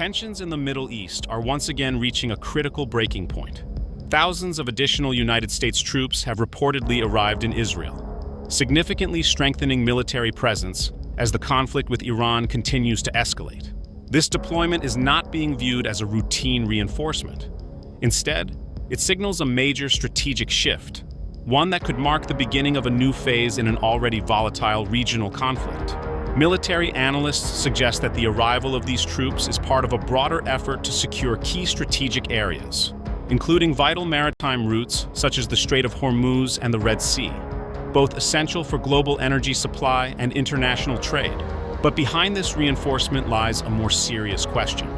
Tensions in the Middle East are once again reaching a critical breaking point. Thousands of additional United States troops have reportedly arrived in Israel, significantly strengthening military presence as the conflict with Iran continues to escalate. This deployment is not being viewed as a routine reinforcement. Instead, it signals a major strategic shift, one that could mark the beginning of a new phase in an already volatile regional conflict. Military analysts suggest that the arrival of these troops is part of a broader effort to secure key strategic areas, including vital maritime routes such as the Strait of Hormuz and the Red Sea, both essential for global energy supply and international trade. But behind this reinforcement lies a more serious question.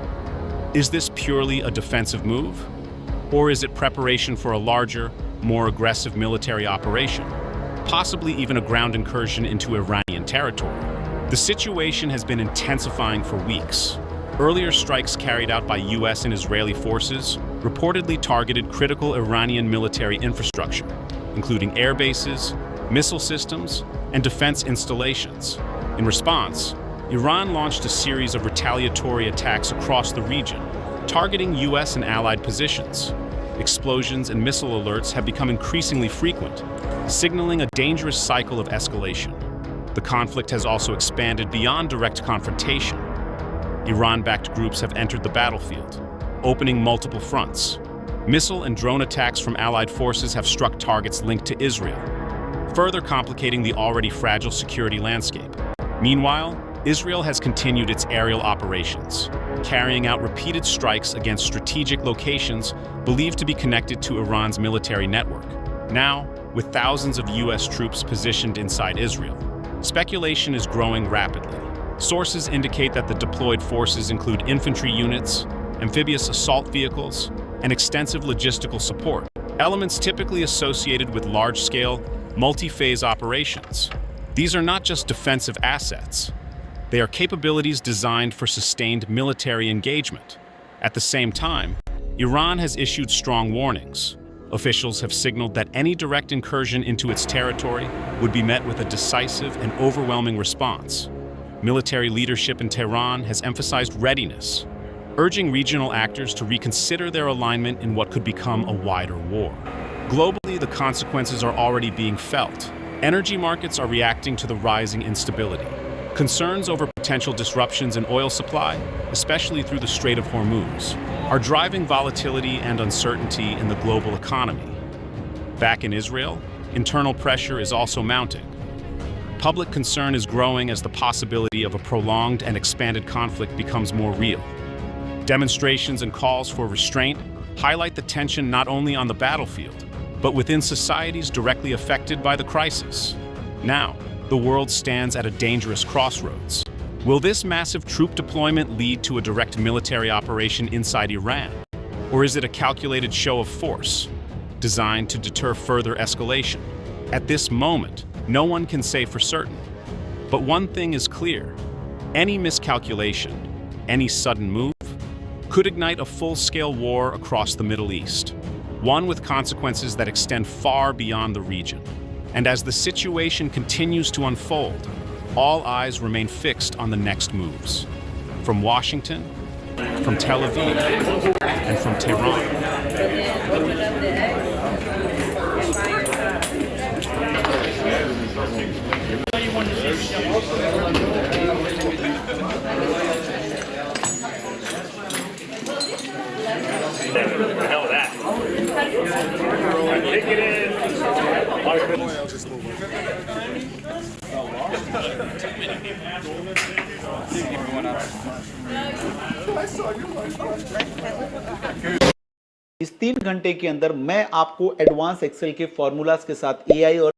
Is this purely a defensive move? Or is it preparation for a larger, more aggressive military operation, possibly even a ground incursion into Iranian territory? The situation has been intensifying for weeks. Earlier strikes carried out by US and Israeli forces reportedly targeted critical Iranian military infrastructure, including air bases, missile systems, and defense installations. In response, Iran launched a series of retaliatory attacks across the region, targeting US and allied positions. Explosions and missile alerts have become increasingly frequent, signaling a dangerous cycle of escalation. The conflict has also expanded beyond direct confrontation. Iran-backed groups have entered the battlefield, opening multiple fronts. Missile and drone attacks from allied forces have struck targets linked to Israel, further complicating the already fragile security landscape. Meanwhile, Israel has continued its aerial operations, carrying out repeated strikes against strategic locations believed to be connected to Iran's military network. Now, with thousands of US troops positioned inside Israel, speculation is growing rapidly. Sources indicate that the deployed forces include infantry units, amphibious assault vehicles, and extensive logistical support, elements typically associated with large-scale, multi-phase operations. These are not just defensive assets. They are capabilities designed for sustained military engagement. At the same time, Iran has issued strong warnings. Officials have signaled that any direct incursion into its territory would be met with a decisive and overwhelming response. Military leadership in Tehran has emphasized readiness, urging regional actors to reconsider their alignment in what could become a wider war. Globally, the consequences are already being felt. Energy markets are reacting to the rising instability. Concerns over potential disruptions in oil supply, especially through the Strait of Hormuz, are driving volatility and uncertainty in the global economy. Back in Israel, internal pressure is also mounting. Public concern is growing as the possibility of a prolonged and expanded conflict becomes more real. Demonstrations and calls for restraint highlight the tension not only on the battlefield, but within societies directly affected by the crisis. Now, the world stands at a dangerous crossroads. Will this massive troop deployment lead to a direct military operation inside Iran? Or is it a calculated show of force, designed to deter further escalation? At this moment, no one can say for certain. But one thing is clear: any miscalculation, any sudden move, could ignite a full-scale war across the Middle East, one with consequences that extend far beyond the region. And as the situation continues to unfold, all eyes remain fixed on the next moves. From Washington, from Tel Aviv, and from Tehran. What the hell is that? Kick it in. इस 3 घंटे के अंदर मैं आपको advance Excel के formulas के साथ AI और